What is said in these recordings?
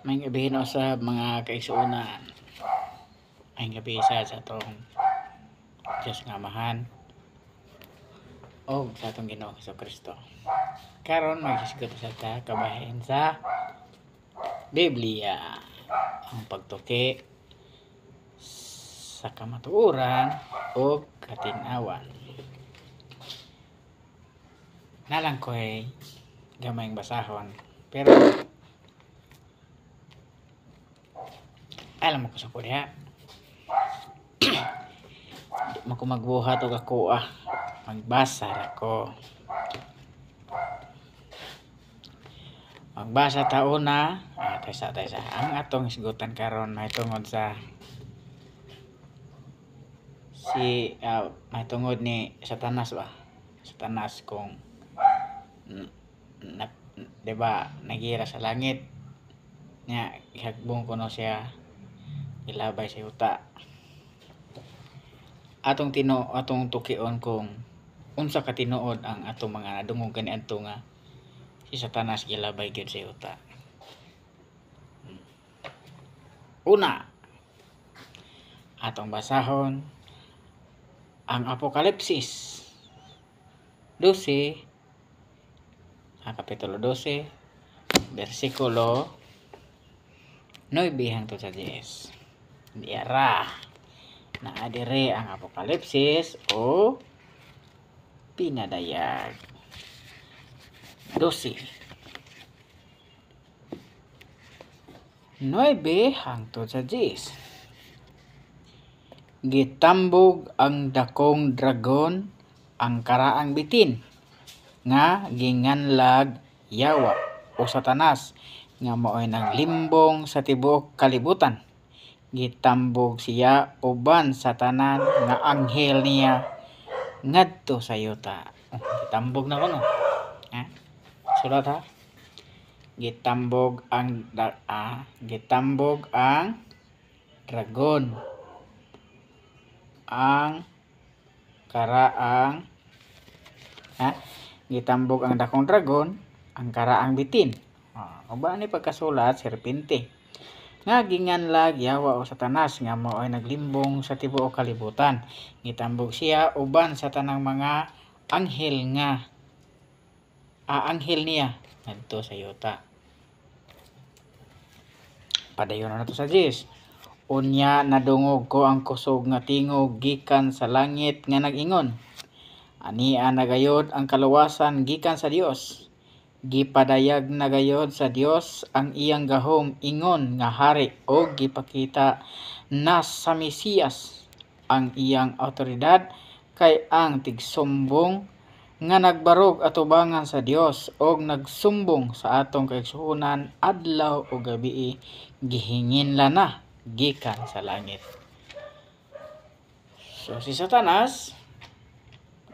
May gabi na sa mga kaigsuonan. May gabi sa atong Diyos nga amahan o sa atong Ginoong Hesukristo. Karon maghisgot sa ta kabahin sa Biblia ang pagtuki sa kamatuoran o katin-awan. Nalang ko gamayng basahon, pero alam mo ko sa kuya di mo ko magbuhat o ako magbasa taon na taysa ang atong isgutan karon may tungod sa may tungod ni Satanas kung diba nagira sa langit nya ihagbong kuno siya ilabay sa yuta. Atong tukion kung unsa ka tinuod ang atong mga nadungog kaniadto nga si Satanas gilabay gyud sa yuta. Una, atong basahon ang Apokalipsis 12 kapitulo 12 bersikulo 9 hangtod sa 10. Diara na adire ang Apokalipsis o pinadayag 12 9 hangtod sa 10. Gitambog ang dakong dragon ang karaang bitin nga ginganlag Yawa o Satanas nga mao'y naglimbong sa tibuok kalibutan. Gitambog siya uban sa tanan nga anghel niya ngadto sa yuta. Gitambog na kuno. Sulat ha. Gitambog ang dragon ang karaang gitambog ang dakong dragon ang karaang bitin. Uba ni pagkasulat serpente nga ginganlag Yawa o Satanas nga mao'y naglimbong sa tibuok kalibutan. Gitambog siya uban sa tanang mga anghel niya ngadto sa yuta. Padayon na to sa 10. Unya nadungog ko ang kusog nga tingog gikan sa langit nga nag-ingon, ania nagayod ang kaluwasan gikan sa Dios. Gipadayag na gayod sa Dios ang iyang gahom ingon nga hari o gipakita na sa Mesiyas ang iyang awtoridad kay ang tigsumbong nga nagbarog atubangan sa Dios og nagsumbong sa atong kaigsuonan adlaw o gabii gihinginlan na gikan sa langit. So si Satanas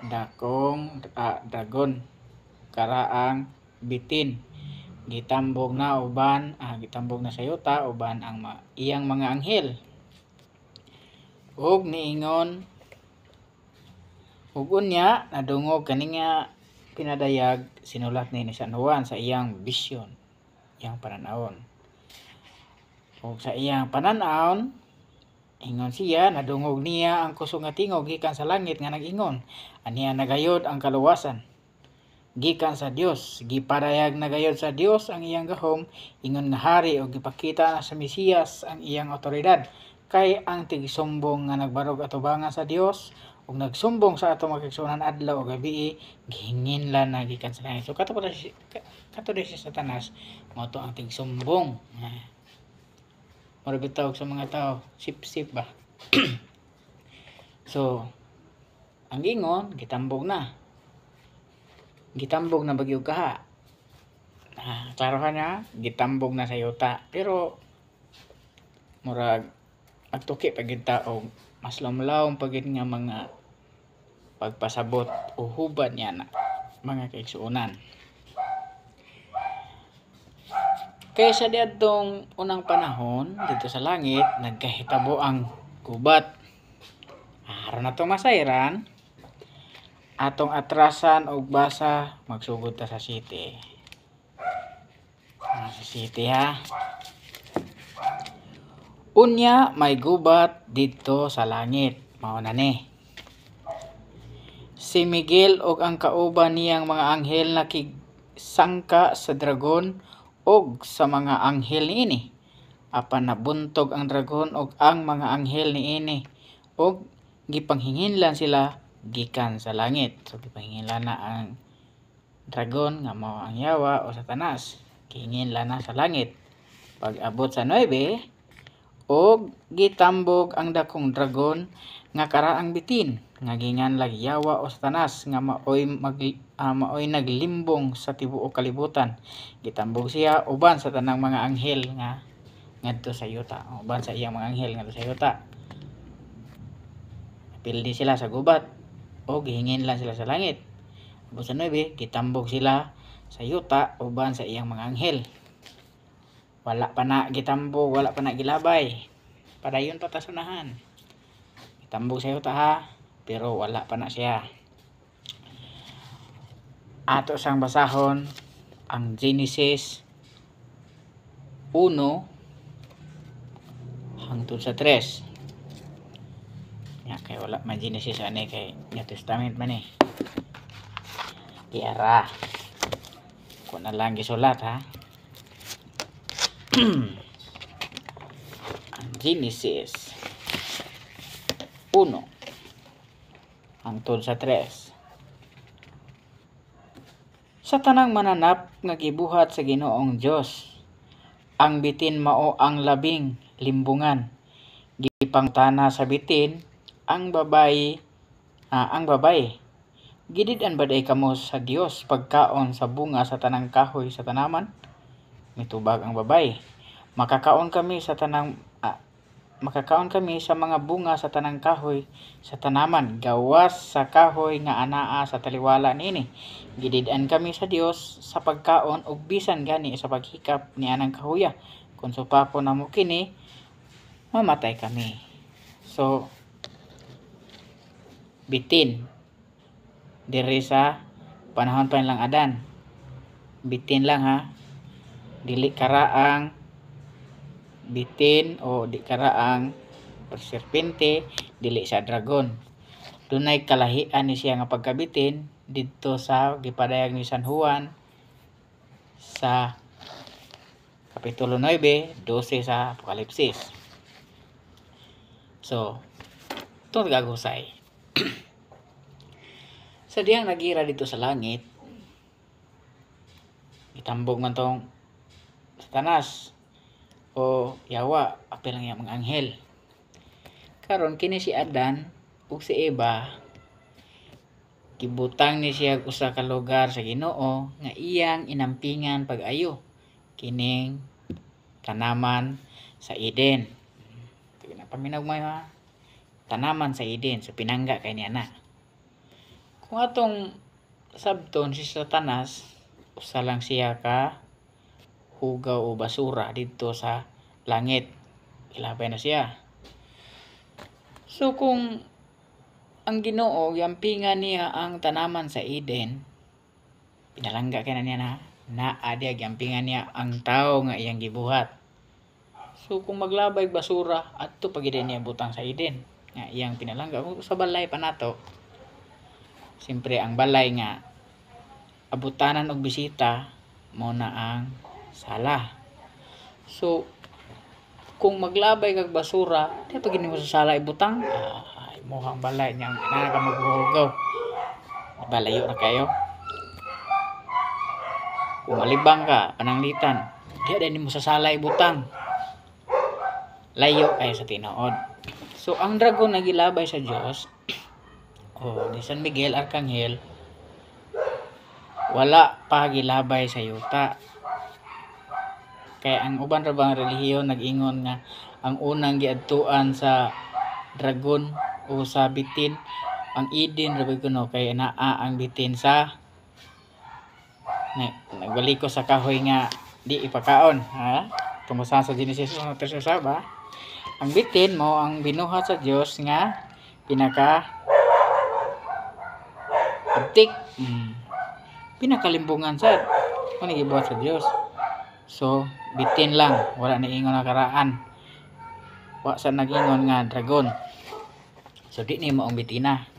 dakong dragon karaang bitin gitambog na sa yuta uban ang iyang mga anghel ug niingon ug unya nadungog kani nga pinadayag sinulat ni San Juan sa iyang vision, iyang pananawon. Ug sa iyang pananawon ingon siya nadungog niya ang kusog nga tingog gikan sa langit nga nag-ingon, ania nagayod ang kaluwasan gikan sa Dios. Gipadayag na gayod sa Dios ang iyang gahom ingon nga hari og gipakita na sa Mesiyas ang iyang awtoridad kay ang tigsumbong nga nagbarog atubangan sa Dios ug nagsumbong sa atong makigsuonan adlaw o gabii gihinginlan na gikan sa langit. So kato si Satanas mao to ang tigsumbong. Marabitaw sa mga tao sip-sip ba. So ang ingon gitambog na bagyo kaha. Klaro ka na gitambog na sa yuta, pero murag agtuki pagid tao mas lamlawom pagid nga mga pagpasabot o hubad niya na mga kaigsuonan. Kaysa diadtong unang panahon dito sa langit nagkahitabo ang gubat. Aron na to masayran atong atrasan og basa magsugod ta sa city. Sa city ha. Unya may gubat didto sa langit. Mao na ni. Si Miguel og ang kauban niyang mga anghel nakigsangka sa dragon og sa mga anghel niini. Apan nabuntog ang dragon og ang mga anghel niini og gipanghinginlan sila gikan sa langit. So gipanghinginlan na ang dragon nga mao ang yawa o Satanas. Gihinginlan na sa langit. Pag abot sa 9 og gitambog ang dakong dragon nga karaang bitin nga ginganlag yawa o Satanas nga maoy naglimbong sa tibuok kalibutan. Gitambog siya uban sa tanang mga anghel nga ngadto sa yuta, uban sa iyang mga anghel ngadto sa yuta. Pildi sila sa gubat o gihinginlan sila sa langit. Abot sa 9 gitambog sila sa yuta uban sa iyang mga anghel. Wala pa na gitambog, wala pa na gilabay. Padayon pa tasunahan. Gitambog sa yuta ha, pero wala pa na siya. Ato sang basahon ang Genesis 1 hangtod sa 3. Ya kay wala man Genesis ani kay New Testament man eh. Kiara. Ko na lang gisulat ha. Ang Genesis 1 hangtod sa 3. Sa tanang mananap nga gibuhat sa Ginoong Dios, ang bitin mao ang labing limbungan. Gipangtana sa bitin ang babaye. Gidid-an baday kamo sa Dios pagkaon sa bunga sa tanang kahoy sa tanaman? Mitubag ang babaye. Makakaon kami sa mga bunga sa tanang kahoy sa tanaman gawas sa kahoy nga anaa sa taliwala niini. Gidid-an kami sa Dios sa pagkaon ug bisan gani sa paghikap ni anang kahoya. Kung supako na mo kini, mamatay kami. So bitin diri sa panahon pa lang Adan. Bitin lang ha. Dili karaang bitin o di karaang serpente, dili sa dragon. Dunay kalahian ni siya nga pagkabitin didto sa gipadayag ni San Juan sa kapitulo 9, 12 sa Apokalipsis. So, ito gagusay. Sa diyang nagira dito sa langit, itambog man tong Satanas o yawa, apil lang yung mga anghel. Karon kini si Adan ug si Eva, gibutang ni siya usa ka lugar sa Ginoo nga iyang inampingan pag-ayo, kining tanaman sa Eden. Paminaw mo ha, tanaman sa Eden, so pinangga kay niya na. Kung atong sabton si Satanas, usa lang siya ka hugaw o basura dito sa langit. Ilabay na siya. So kung ang Ginoo yampingan niya ang tanaman sa Eden, pinalangga kay na niya na adya yampingan niya ang tao nga iyang gibuhat. So kung maglabay basura adto pagid niya butang sa Eden nga iyang pinalangga sa balay pa nato. Siyempre ang balay nga abutanan og bisita mo na ang sala. So kung maglabay kag basura, di pagid nimo sa sala ibutang, ay mohang balay niya na ka maghuhugaw. Balayo na kayo. Kung malibang ka pananglitan, di din mo sa sala ibutang. Layo kayo sa tinuod. So ang dragon nagilabay sa Dios ni San Miguel Arkanghel, wala pa gilabay sa yuta. Kaya ang uban ra bang relihiyon nag-ingon nga ang unang giadtuan sa dragon o sa bitin ang Eden ra kuno kay naa ang bitin sa nagbaliko sa kahoy nga di ipakaon ha. Tumusa sa Genesis 1:13 ba? Ang bitin mo ang binuhat sa Dios nga pinaka abtik, pinakalimbungan sad kung gibuhat sa Dios. So bitin lang, wala na ingon na karaan. wa sa nagingon nga dragon. So di ni maong bitina.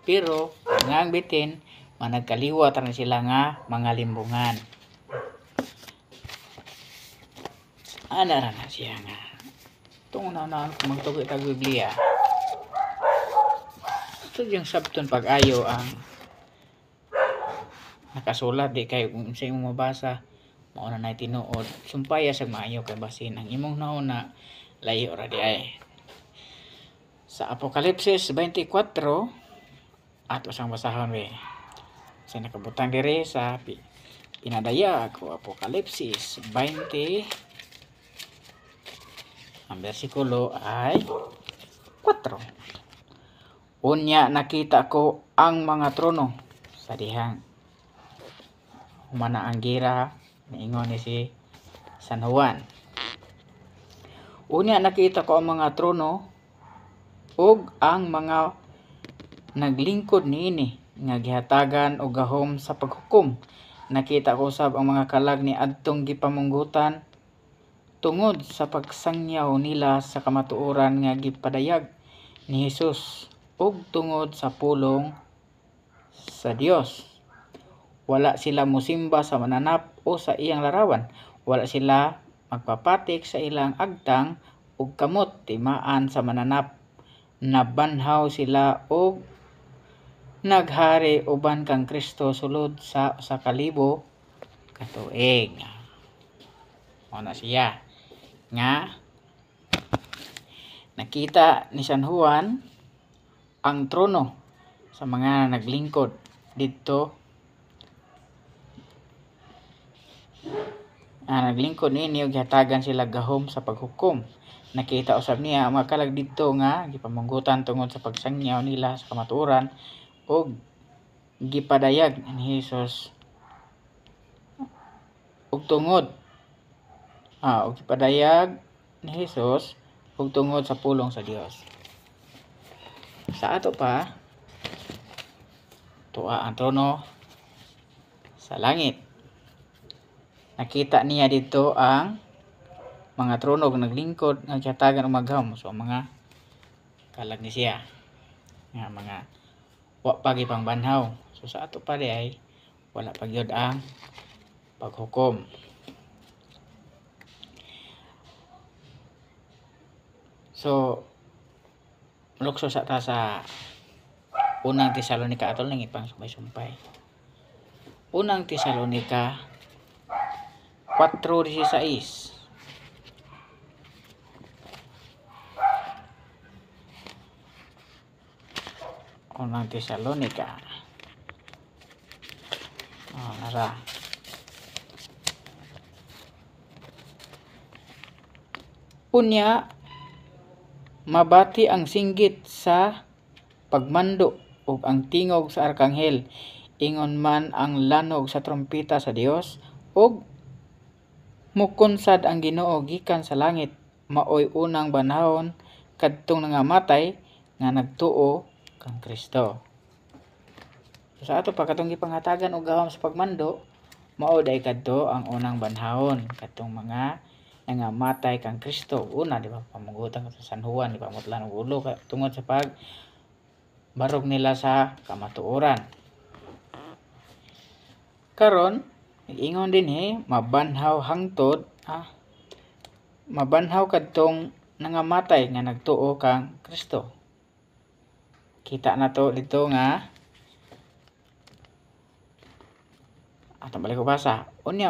Pero nga ang bitin managkaliwat ra sila nga mga limbungan. Ana ra na siya nga tungod na magtugoy ta Biblia. Ito yung sabton pag-ayo ang nakasulat di kay unsay imong mabasa mao na nay tinuod sumpaya sa maayo kay basin ang imong nauna layo ra di ay. Sa Apokalipsis 24 ato sang basahon we. Sa nakabutang diri sa pinadayag o Apokalipsis 20 ang bersikulo ay 4. Unya nakita ko ang mga trono sa dihang humana ang gira niingon ni si San Juan. Unya nakita ko ang mga trono ug ang mga naglingkod niini nga gihatagan og gahom sa paghukom. Nakita ko usab ang mga kalag ni adtong gipamunggutan tungod sa pagsangyaw nila sa kamatuoran nga gipadayag ni Hesus ug tungod sa pulong sa Dios. Wala sila mosimba sa mananap o sa iyang larawan. Wala sila magpapatik sa ilang agtang ug kamot timaan sa mananap. Nabanhaw sila og naghari uban kang Kristo sulod sa 1,000 ka tuig. Mao na siya nga nakita ni San Juan ang trono sa mga naglingkod didto. Naglingkod niini ug gihatagan sila gahom sa paghukom. Nakita usab niya ang mga kalag didto nga gipamunggutan tungod sa pagsangyaw nila sa kamatuoran ug gipadayag ni Hesus ug tungod ug gipadayag ni Hesus ug tungod sa pulong sa Dios. Sa ato pa tuwa ang trono sa langit. Nakita niya dito ang mga trono ug naglingkod nga gihatagan og magham. So mga kalag ni siya nga mga wa pa gipangbanhaw. So sa ato pa di ay wala pa gyud ang paghukom. So lukso sa ta sa unang Tesalonika atol nang ipang sumpay-sumpay. Unang Tesalonika 4:16. Unang Tesalonika. Nara. Unya mabati ang singgit sa pagmando ug ang tingog sa arkanghel, ingon man ang lanog sa trompeta sa Dios ug mukonsad ang Ginoo gikan sa langit. Maoy unang banhawon kadtong nangamatay nga nagtuo kang Kristo. So, sa ato pa katong gipanghatagan og gahom sa pagmando mao day kadto ang unang banhawon kadtong mga nangamatay kang Kristo. Una di ba pamunggutan sa San Juan di ba mutlan og ulo tungod sa pag barog nila sa kamatuoran. Karon ingon din mabanhaw hangtod mabanhaw kadtong nangamatay nga nagtuo kang Kristo. Kita na to dito nga atong balik ko basa. Unya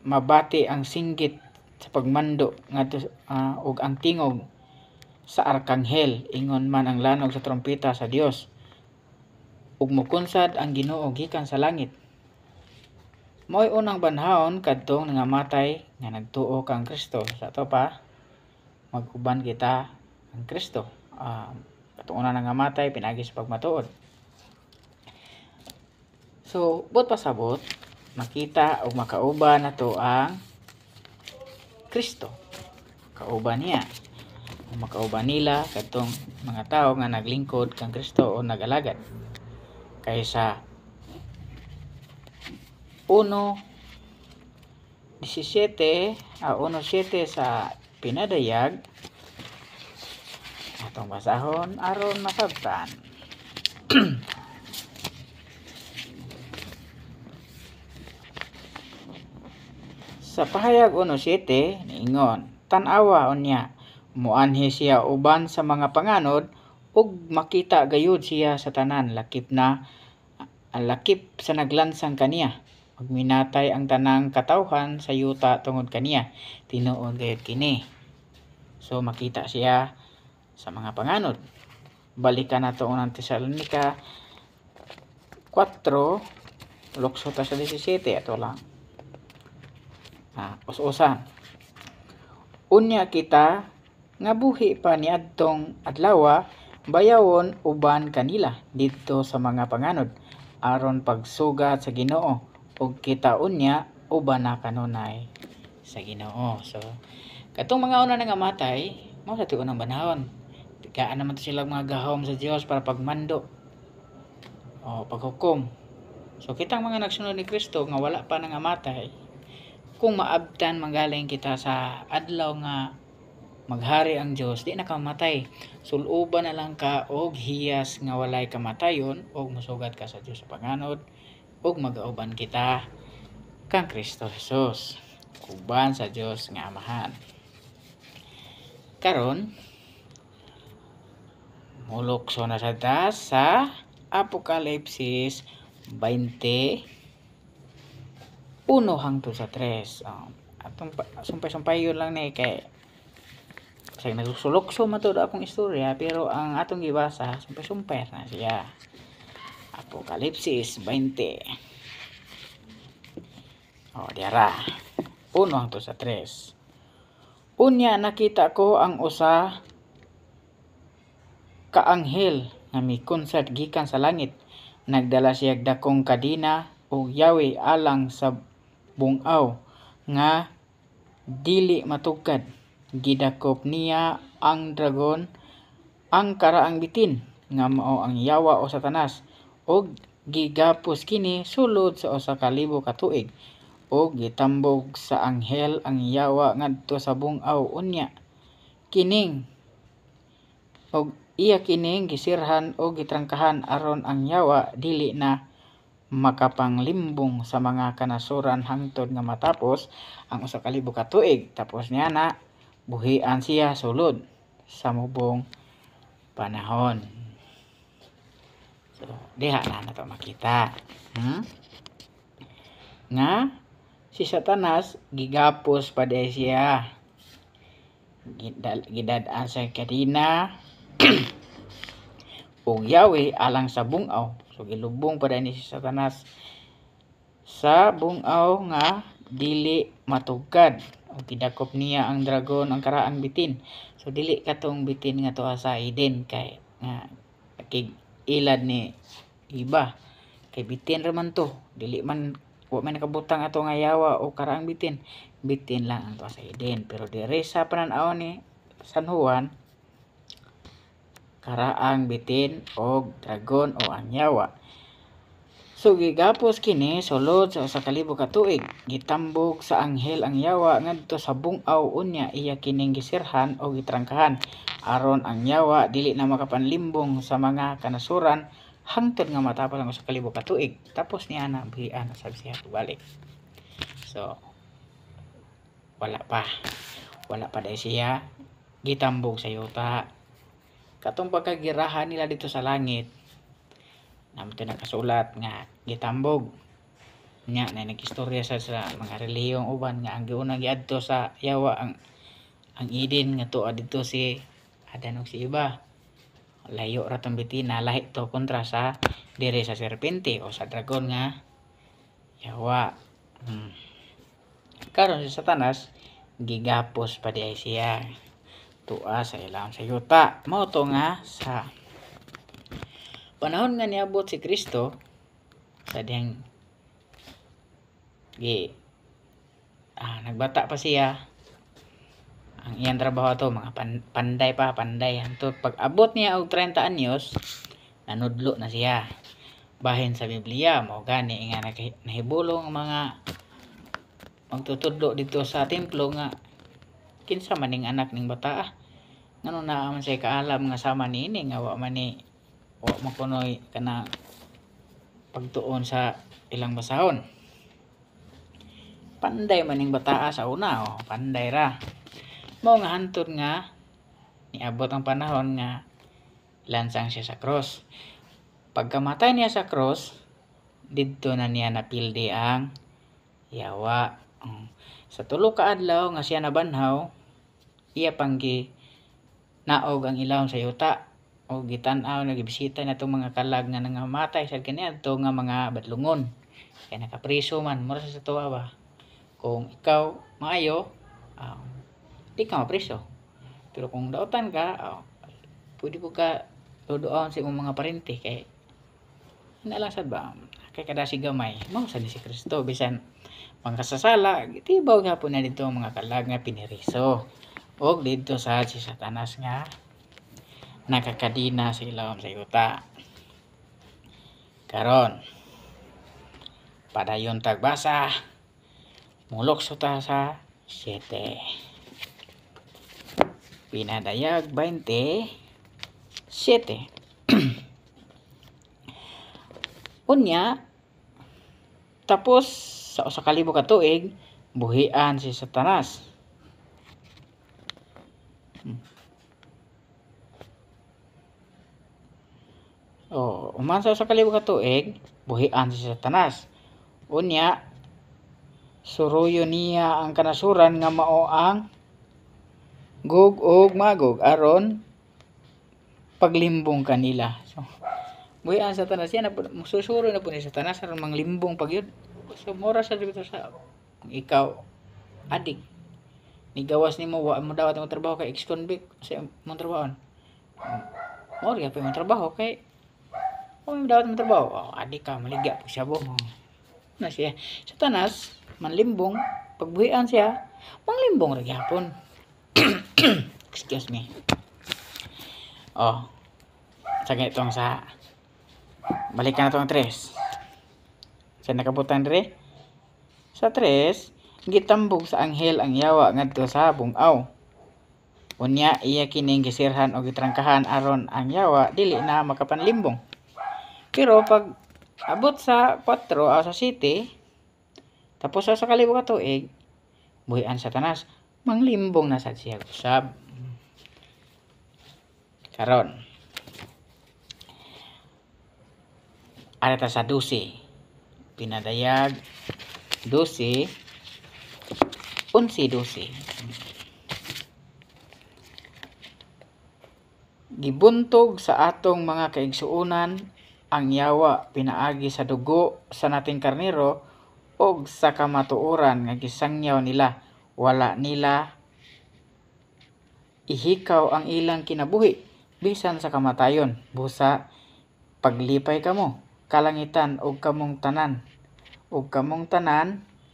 mabati ang singgit sa pagmando ngadto ug ang tingog sa arkanghel, ingon man ang lanog sa trompeta sa Dios ug mukonsad ang Ginoo gikan sa langit. Mo'y unang banhawon kadtong nangamatay nga nagtuo kang Kristo. Sa to pa mag-uban kita ang Kristo. Katong una nangamatay pinagi sa pagmatuod. So but pasabot makita og makauban nato ang Kristo. Kauban niya. Makauban nila kadtong mga tao nga naglingkod kang Kristo o nagalagad. Kaysa 1:17 sa pinadayag atong basahon aron masabtan. Sa pahayag 1:7 niingon, tan-awa unya muanhi siya uban sa mga panganod ug makita gayud siya sa tanan lakip sa naglansang kaniya. Magminatay ang tanang katawhan sa yuta tungod kaniya. Tinuod gayud kini. So makita siya sa mga panganod. Balikan nato unang Tesalonica 4 lukso ta sa 17 ato lang. Us-usan. Unya kita nga buhi pa niadtong adlaw bayawon uban kanila didto sa mga panganod aron pagsugat sa Ginoo ug kita unya uban na kanunay sa Ginoo. So katong mga una nga matay mao sa tiunang banahon. Tigaan naman to sila mga gahom sa Dios para pagmando o paghukom. So kitang mga nagsunod ni Kristo nga wala pa nga matay, kung maabtan manggaling kita sa adlaw nga maghari ang Dios, di na ka mamatay. Suluban na lang ka og hiyas nga walay kamatayon og mosugat ka sa Dios sa panganod ug magauban kita kang Kristo Jesus uban sa Dios nga Amahan. Karon mulukso na sa Apokalipsis 20 hangtod sa 3. Atong sumpay-sumpay yun lang ni kay kasi nagsulukso man to akong istorya pero ang atong gibasa sumpay-sumpay na siya. Apokalipsis 20. Diara. 1 hangtod sa 3. Unya nakita ko ang usa ka anghel nga mikonsad gikan sa langit. Nagdala siya dakong kadina o yawi alang sa bungaw nga dili matugkad. Gidakop niya ang dragon, ang karaang bitin nga mao ang yawa o Satanas, og gigapos kini sulod sa 1,000 ka tuig, og gitambog sa anghel ang yawa ngadto sa bungaw unya. Iya kining gisirhan o gitrangkahan aron ang yawa dili na makapanglimbong sa mga kanasuran hangtod nga matapos ang 1,000 ka tuig. Tapos niya na buhian siya sulod sa mubong panahon. So diha na nato makita nga si Satanas gigapos pa siya, gidad-an sa kadina ug yawi alang sa bungaw. So gilubong pa ni si Satanas sa bungaw nga dili matugkad. O gidakop niya ang dragon, ang karaang bitin. So dili katong bitin nga tuwa sa Eden kay nga ilad ni iba. Kay bitin ra man to. Dili man wa man nakabutang ato nga yawa o karaang bitin. Bitin lang ang tuwa sa Eden. Pero dire sa pananaw ni San Juan, karaang bitin o dragon o ang yawa. So gigapos kini sulod sa 1,000 ka tuig. Gitambog sa anghel ang yawa ngadto sa bungaw unya iya kining gisirhan o gitrangkahan aron ang yawa dili na makapanlimbong sa mga kanasuran hangtod nga matapos ang 1,000 ka tuig. Tapos niya na buhian sa siya balik. So wala pa dai siya gitambog sa yuta. Katong pagkagirahan nila dito sa langit, naman nakasulat nga gitambog nya na nag-istorya sa mga relihiyong uban nga ang giunang giadto sa yawa ang Eden nga tuwa dito si Adan ug si Eva. Layo ra tong bitin na lahi to kontra sa dire sa serpente o sa dragon nga yawa. Karon si Satanas gigapos pa di siya tuwa sa ilang sa yuta. Mao to nga sa panahon nga niabot si Kristo sa diyang nagbata pa siya, ang iyang trabaho to mga panday hangtod pag abot niya og 30 anyos nanudlo na siya. Bahin sa Biblia mao gani nga nahibulong ang mga magtutudlo dito sa templo nga kinsa man ning anak ning bata ngano na man say kaalam nga sama niini nga wa makunoy kana pagtuon sa ilang basahon. Panday man ning bata sa una, panday ra. Mao nga hantod nga niabot ang panahon nga lansang siya sa cross. Pagkamatay niya sa cross, didto na niya napildi ang yawa. Sa tulo ka adlaw nga siya nabanhaw, iya panggi naog ang ilawom sa yuta o gitan-aw nagibisita na itong mga kalag nga nangamatay sa kaniadto nga mga badlungon. Kaya nakapriso man, mura sa tuwa ba? Kung ikaw maayo, di ka mapriso. Pero kung dautan ka, pwede po ka tuduan sa imong mga parente kay nalasad ba? Kay kada si gamay, mao sa ni si Kristo bisan pangkasasala, tibaw gyapon na dito ang mga kalag nga piniriso. Og dito sa si Satanas nga nakakadina sa ilawom sa yuta. Karon padayon tagbasa, mulok ta sa 7. Pinadayag 27. Unya tapos sa usa ka libo ka tuig buhian si Satanas. Uman sa usa ka libo ka tuig buhian si Satanas. Unya suruyo niya ang kanasuran nga mao ang Gog ug Magog aron paglimbong kanila. So buhian sa Satanas yan, susuro na po ni Satanas aron manglimbong pagyud. So mura sa dito sa ikaw adik nigawas nimo wa mo dawat mo trabaho kay ex-convict sa mo trabaho. Mo gyud pa mo trabaho kay mo dawat mo trabaho. Adik ka maligya po siya bo. Na siya Satanas manlimbong pagbuhian siya manglimbong ra gyapon. Excuse me. Sagay itong sa balikan na itong 3. Sa nakabutan dire sa 3 gitambog sa anghel ang yawa ngadto sa bung-aw. Unya iya kining gisirhan o gitrangkahan aron ang yawa dili na makapanlimbong. Pero pag abot sa 4 o sa 7 tapos sa kalibo ka tuig buhian Satanas manglimbong na sad siya usab. Karon areta sa 12. Pinadayag 12 11-12. Gibuntog sa atong mga kaigsuonan ang yawa pinaagi sa dugo sa nating karnero og sa kamatuoran nga gisangyaw nila. Wala nila ihikaw ang ilang kinabuhi bisan sa kamatayon. Busa paglipay kamo kalangitan og kamong tanan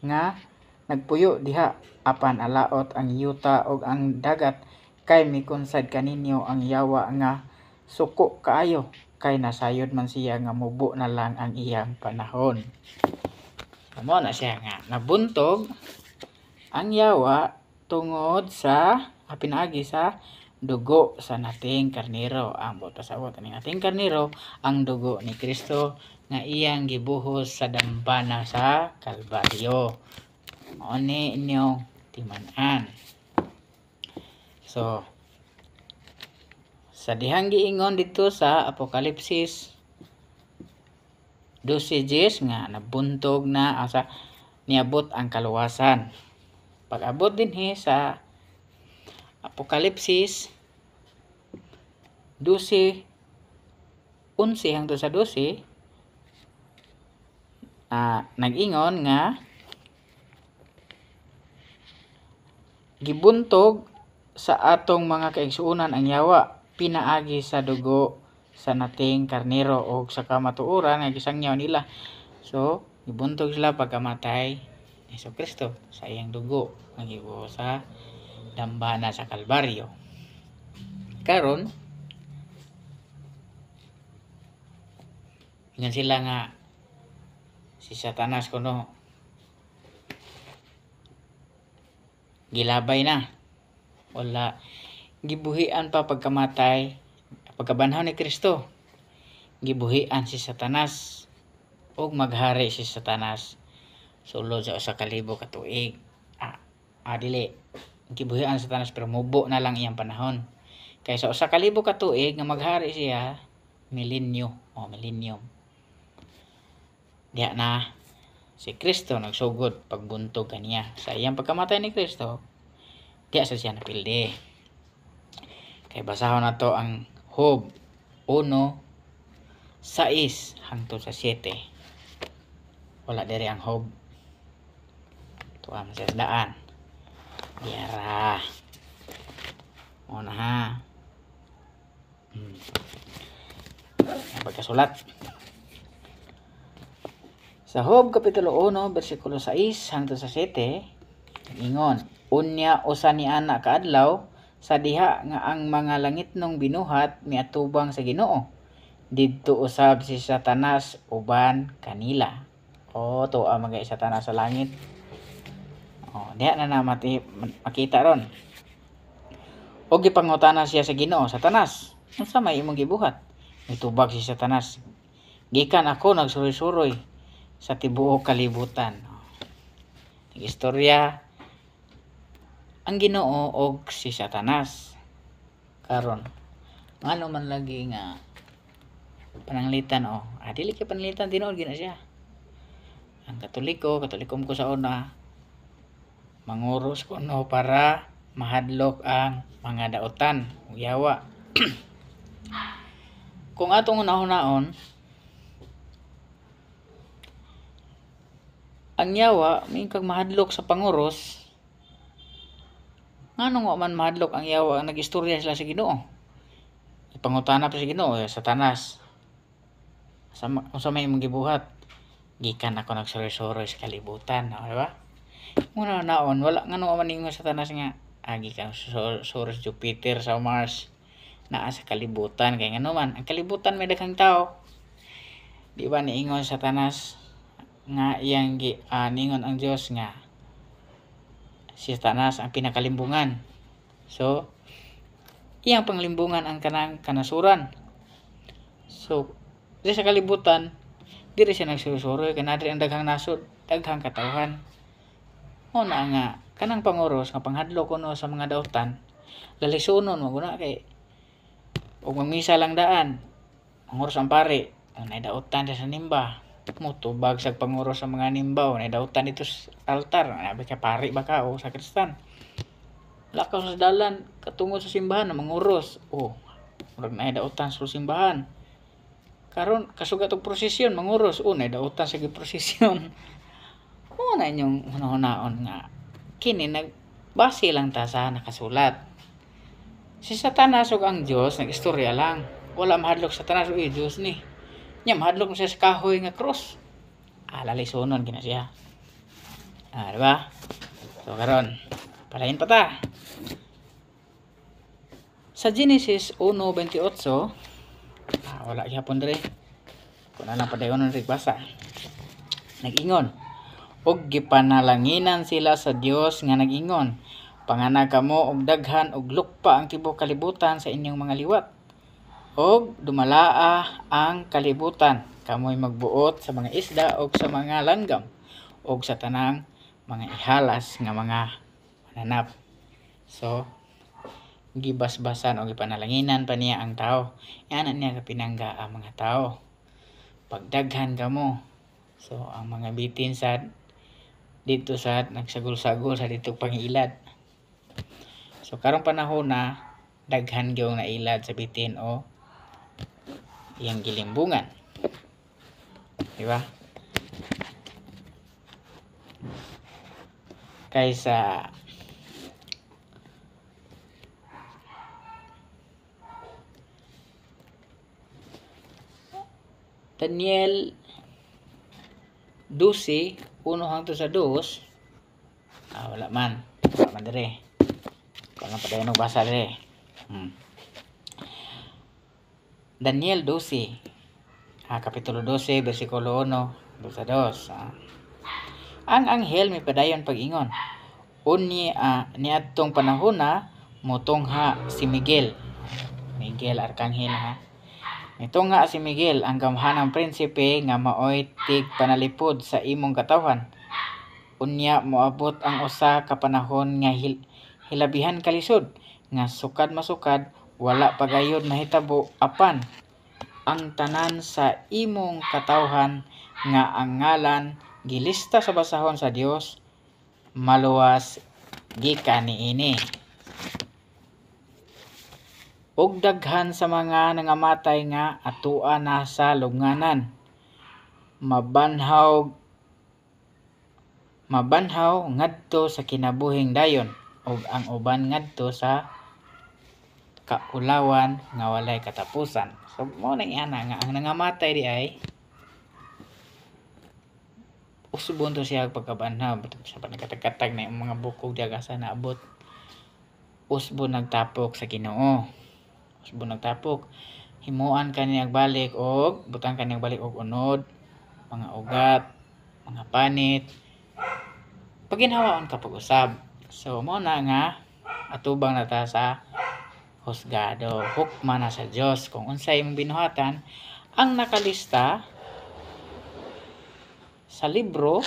nga nagpuyo diha apan alaot ang yuta og ang dagat kay mikonsad kaninyo ang yawa nga suko kaayo kay nasayod man siya nga mubo na lang ang iyang panahon. Amo na siya nga nabuntog ang yawa tungod sa pinaagi sa dugo sa nating karnero. Ang botasawat ang nating karnero ang dugo ni Kristo nga iyang gibuhos sa dambana sa Kalbaryo. Mao ni inyong timan-an. So sa dihang giingon dito sa Apokalipsis 12:10 nga nabuntog na asa niabot ang kaluwasan. Pag-abot dinhi sa Apokalipsis 12:11 hangtod sa 12 nag-ingon nga gibuntog sa atong mga kaigsuonan ang yawa pinaagi sa dugo sa nating karnero o sa kamatuoran nga gisangyaw nila. So gibuntog sila pagkamatay ni Kristo sa iyang dugo nga gibuhos sa dambana sa Kalbaryo. Karon ingon sila nga si Satanas kuno gilabay na Wala. Gibuhian pa pagkamatay, pagkabanhaw ni Kristo. Gibuhian si Satanas ug maghari si Satanas sulod sa 1,000 ka tuig. Dili. Gibuhian si Satanas pero mubo na lang iyang panahon. Kay sa 1,000 ka tuig nga maghari siya, milenyo o millennium. Diya na si Kristo nagsugod pagbuntog kaniya. Sa iyang pagkamatay ni Kristo, diya sa siya napildi. Kay basahon na to ang Job 1:6 hangtod sa 7. Wala diri ang Job. Tuwa man sa daan. Diyara. O na ha. Pagkasulat. Sa Job Kapitulo 1, versikulo 6 hangtod sa 7, ingon, unya usa ni ana kaadlaw sa diha nga ang mga langitnong binuhat miatubang sa Ginoo. Didto usab si Satanas uban kanila. Tuwa magay Satanas sa langit. Diha na makita ron. O gipangutana siya sa Ginoo, Satanas, unsa may imong gibuhat? Mitubag si Satanas, gikan ako nagsuroy-suroy sa tibuok kalibutan. Istorya ang Ginoo og si Satanas. Karon, ngano man lagi nga pananglitan dili kay pananglitan tinuod gina siya. Ang Katolikom ko sa una, manguros ko para mahadlok ang mga daotan ug yawa. Kung atong unahon-naon, ang yawa may kag mahadlok sa panguros. Ngano nga man mahadlok ang yawa ang nagistorya sila sa Ginoo? Ipangutana pa sa Ginoo, Satanas, unsa may imong gibuhat? Gikan ako nagsuroy-suroy sa kalibutan, di ba? Muna naon, wala ngano man ningon Satanas nga gikan suroy sa Jupiter, sa Mars, naa sa kalibutan. Kay ngano man, ang kalibutan may daghang tao. Di ba niingon Satanas nga iyang ningon ang Dios nga si Satanas ang pinakalimbungan. So, iyang panglimbungan ang kanasuran. So, di sa kalibutan, diri siya nagsuroy kay nadiri ang daghang nasod, daghang katawhan. Na nga kanang panguros nga panghadlok kuno sa mga daotan, lalisunon mo guna kay ug magmisa lang daan. Manguros ang pare, nay daotan sa nimba. Mutubag sa panguros sa mga nimba, nay daotan dito sa altar. Nabi ka pare ba ka o sakristan? Lakaw sa dalan katungod sa simbahan na manguros. Murag nay daotan sa simbahan. Karon kasugat og prosesyon manguros, nay daotan sa prosesyon. Na inyong hunaon nga kini nagbase lang ta sa nakasulat. Si Satanas ug ang Dios nagistorya lang. Wala mahadlok sa Satanas ug Dios ni. Nya mahadlok siya sa kahoy nga cross. Lalisunon gina siya. Di ba? So karon, palain pa ta. Sa Genesis 1:28, wala gyapon diri. Kun lang padayon ri basa. Nag-ingon, og gipanalanginan sila sa Dios nga nag-ingon, panganag kamo og daghan og lukpa ang tibuok kalibutan sa inyong mga liwat. Og dumalaa ang kalibutan, kamoy magbuot sa mga isda og sa mga langgam og sa tanang mga ihalas nga mga mananap. So, gibasbasan o gipanalanginan pa niya ang tao. Yan niya kapinangga ang mga tao. Pagdaghan kamo. So, ang mga bitin sad dito sa nagsagol-sagol sa dito pangilad. So karong panahon na daghan gyud na ilad sa bitin o iyang gilimbungan. Di ba? Kaysa Daniel 12 1 hangtod sa 2, wala man dire. Kung ano pa tayo nagbasa dire. Daniel 12, kapitulo 12, versikulo 1 sa 2. Ang anghel may padayon pag-ingon, niadtong panahon na motungha si Miguel. Miguel Arkanghel ha. Mitungha si Miguel ang gamhanang prinsipe nga maoy tig panalipod sa imong katawhan. Unya moabot ang usa ka panahon nga hilabihan kalisod nga sukad masukad wala pagayod mahitabo apan ang tanan sa imong katawhan nga ang ngalan gilista sa basahon sa Dios maluwas gikan niini. Og daghan sa mga nangamatay nga atoa na sa lubnganan mabanhaw ngadto sa kinabuhing dayon ug ang uban ngadto sa kaulawan nga walay katapusan. So mo na ana nga ang nangamatay di ay usbon to siya pagkabanhaw sa panagkatag-katag na mga bukog diya sa naabot. Usbon nagtapok sa Ginoo. Usbon nagtapok himuan kaniyang balik og butang kaniyang balik og unod, mga ugat, mga panit. Paginhawaon ka pag-usab. So mo na nga atubang na ta sa husgado, hukma na sa Dios kung unsay imong binuhatan ang nakalista sa libro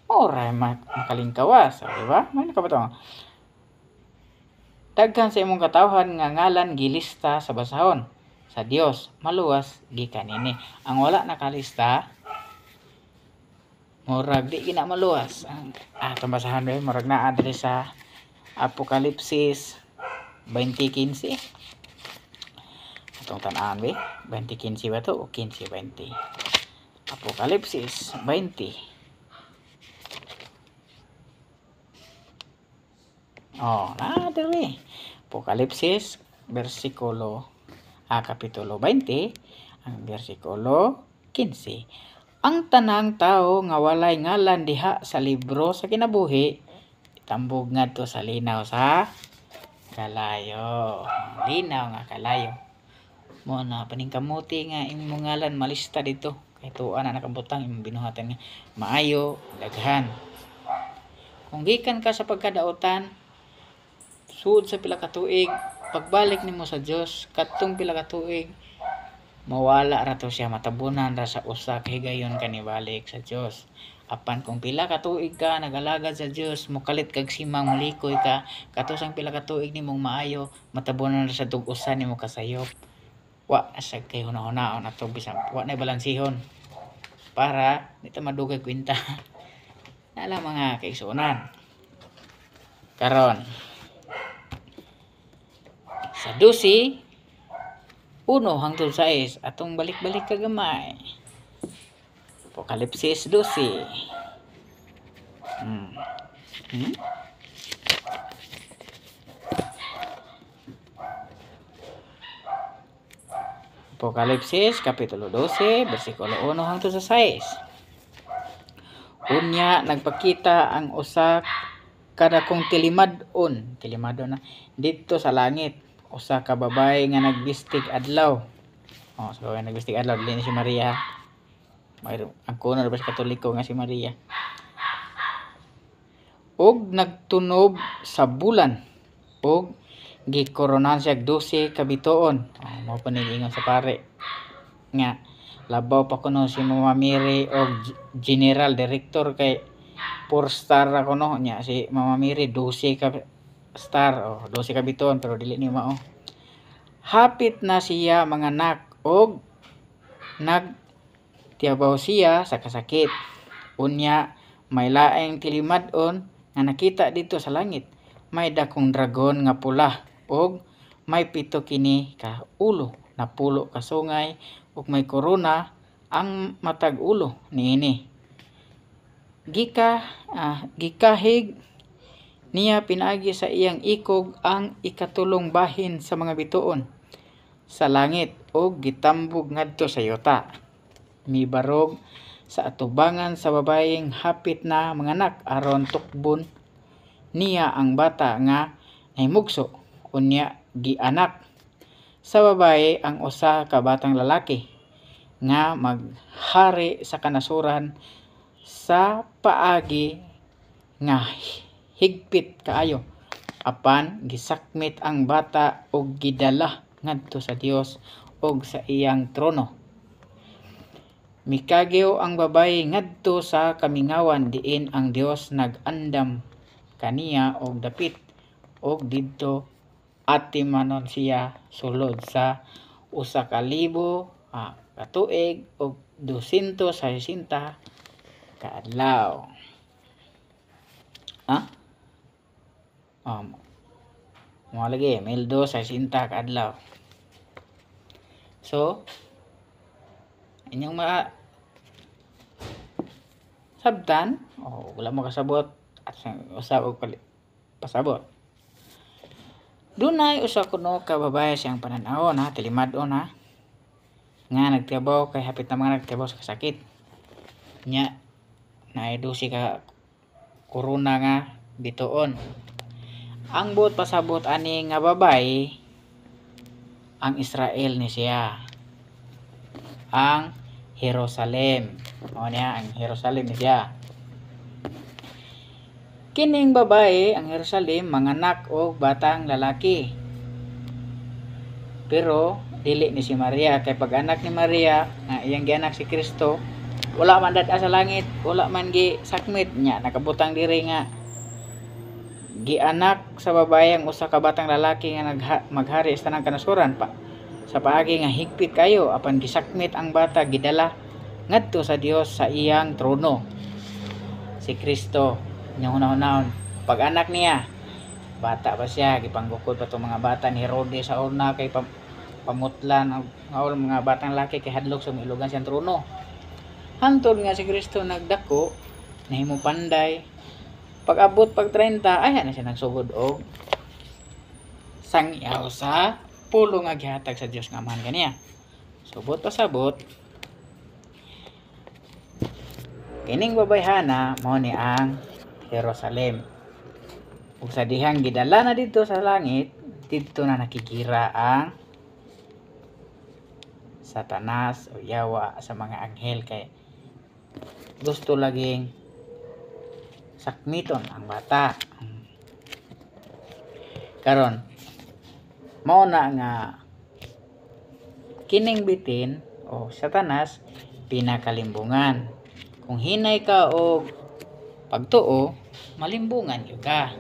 ora makalingkawas, di ba? May nakabato. Daghan sa imong katawhan nga ngalan gilista sa basahon sa Dios maluwas gikan ini. Ang wala nakalista murag di gina maluwas. Ang atong basahon murag naa diri sa Apokalipsis 20:15. Atong tan-an 20:15 ba to o 15:20? Apokalipsis 20. Na diri. Apokalipsis kapitulo 20 ang bersikulo 15. Ang tanang tao nga walay ngalan diha sa libro sa kinabuhi itambog ngadto sa linaw sa kalayo. Linaw nga kalayo. Mo na paningkamuti nga imong ngalan malista dito. Kay tuwa na nakabutang imong binuhatan nga maayo, daghan. Kung gikan ka sa pagkadaotan, suod sa pila ka tuig, pagbalik nimo sa Dios, kadtong pila ka tuig, mawala ra to siya, matabunan ra sa usa ka higayon kanibalik sa Dios. Apan kung pila ka tuig ka nagalagad sa Dios, mokalit kag simang mulikoy ka, katusang pila ka tuig nimong maayo, matabunan ra sa tug-usa nimo kasayop. Wa asag kay hunahon ato bisan wa na balansihon para di ta madugay kwenta. Nala mga kaigsuonan. Karon sa 12 1 hangtod 6 atong balik-balik kagamay. Apokalipsis 12. Apokalipsis kapitulo 12 bersikulo 1 hangtod sa 6. Unya nagpakita ang usa kadakong tilimadon na dito sa langit, usa ka babae nga nagbistig adlaw. So nagbistig adlaw dili si Maria. Ang kuno ba sa Katoliko nga si Maria. Og nagtunog sa bulan og gikoronan siya 12 ka bituon. Mao pa niingon sa pare nga labaw pa kuno si Mama Mary og General Director kay 4 star ako no nya si Mama Mary 12 ka star 12 ka bituon pero dili ni mao. Hapit na siya mga anak og nagtiyabaw siya sa kasakit. Unya may laeng tilimadon nga nakita dito sa langit. May dakong dragon nga pula og may 7 kini ka ulo, napulo ka sungay ug may korona ang matag ulo niini. Gikahig niya pinaagi sa iyang ikog ang ikatulong bahin sa mga bituon sa langit og gitambog ngadto sa yuta. Mibarog sa atubangan sa babayeng hapit na manganak aron tukbon niya ang bata nga nahimugso. Unya gianak sa babaye ang usa ka batang lalaki nga maghari sa kanasuran sa paagi nga higpit kaayo apan gisakmit ang bata ug gidala ngadto sa Dios ug sa iyang trono. Mikagyo ang babaye ngadto sa kamingawan diin ang Dios nag-andam kaniya og dapit og didto atimanon siya sulod sa 1,000 ka tuig ug 260 ka adlaw. Mo lagi 1,260 ka adlaw. So inyong sabtan wala mo kasabot at usab og pasabot. Dunay usa kuno ka babaye siyang panan-awon tilimad-on nga nagtrabaho kay hapit na mga nagtrabaho sa kasakit nya naay 12 ka corona nga bituon. Ang buot pasabot ani nga babaye ang Israel ni siya, ang Jerusalem o niya ang Jerusalem ni siya. Kining babae ang Jerusalem manganak og batang lalaki, pero dili ni si Maria kay pag anak ni Maria nga iyang gianak si Kristo wala man dad sa langit, wala man gi sakmit nya nakabutang diri nga gianak sa babaye ang usa ka batang lalaki nga maghari sa tanang kanasuran pa sa paagi nga higpit kayo apan gisakmit ang bata gidala ngadto sa Dios sa iyang trono. Si Kristo nya hunahon pag anak niya bata pa siya gipanggukod pa tong mga bata ni Herodes sa una kay pamutlan ang mga batang lalaki kay hadlok sa milugan siyang trono. Hantod nga si Kristo nagdako nahimo panday pag abot pag 30 ay na siya nagsugod og sangyaw sa pulo nga gihatag sa Dios nga Amahan kaniya. Subot pasabot kining babayhana mao ni ang Jerusalem. Ug sa dihang gidala na dito sa langit, dito na nakigira ang Satanas o yawa sa mga anghel kay gusto laging sakmiton ang bata. Karon mao na nga kining bitin o Satanas pinakalimbungan. Kung hinay ka o pagtuo, malimbungan gyud ka.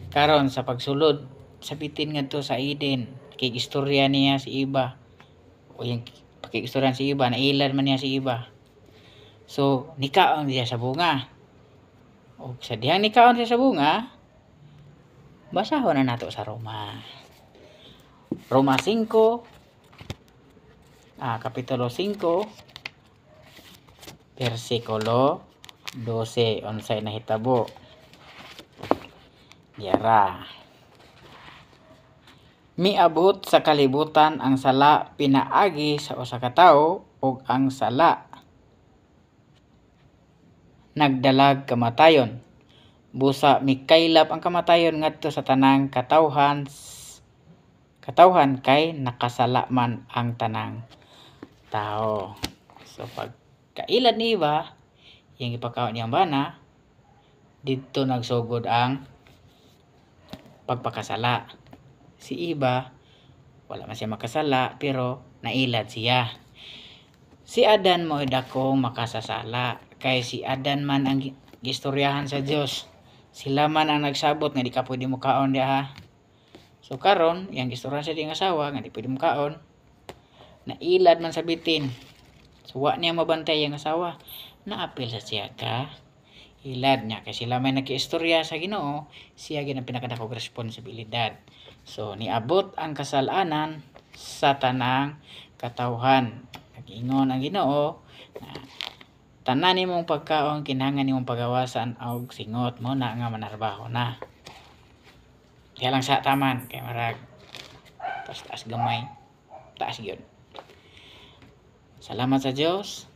Karon sa pagsulod sa bitin ngadto sa Eden, kay istorya niya si Iba. O yung pakikistoryan si Iba, nailad man niya si Iba. So, nikaon siya sa bunga. O sa dihang nikaon siya sa bunga, basahon na nato sa Roma. Roma 5, Kapitulo 5, versikulo 12, unsay nahitabo. Yara. Miabot sa kalibutan ang sala pinaagi sa usa ka tawo ug ang sala nagdalag kamatayon. Busa mikaylap ang kamatayon ngadto sa tanang katawhan kay nakasala man ang tanang tao. So pag kailad ni Iba, yung ipakaon niyang bana, dito nagsugod ang pagpakasala. Si Iba, wala man siya makasala, pero nailad siya. Si Adan mo dako makasasala, kay si Adan man ang gistoryahan sa Dios. Sila man ang nagsabot nga di ka pwede mo kaon diha. So karon, yang gistoryahan sa diyang asawa nga di pwede mo kaon, nailad man sa bitin. So wa niya mabantay ang asawa, naapil sa siya ka ilad niya kay sila may nag-istorya sa Ginoo, siya gyud ang pinakadakong responsibilidad. So niabot ang kasalanan sa tanang katawhan. Nag-ingon ang Ginoo na tanan nimong pagkaon kinahanglan nimong pagawasan og singot mo na nga manarbaho na. Kaya lang sa taman kay marag taas gamay, taas gyud. Salamat sa Dios.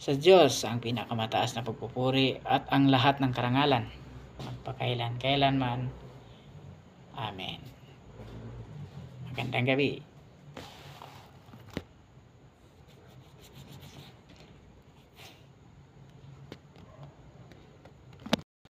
Sa Diyos ang pinakamataas na pagpupuri at ang lahat ng karangalan magpakailan-kailanman. Amen. Magandang gabi.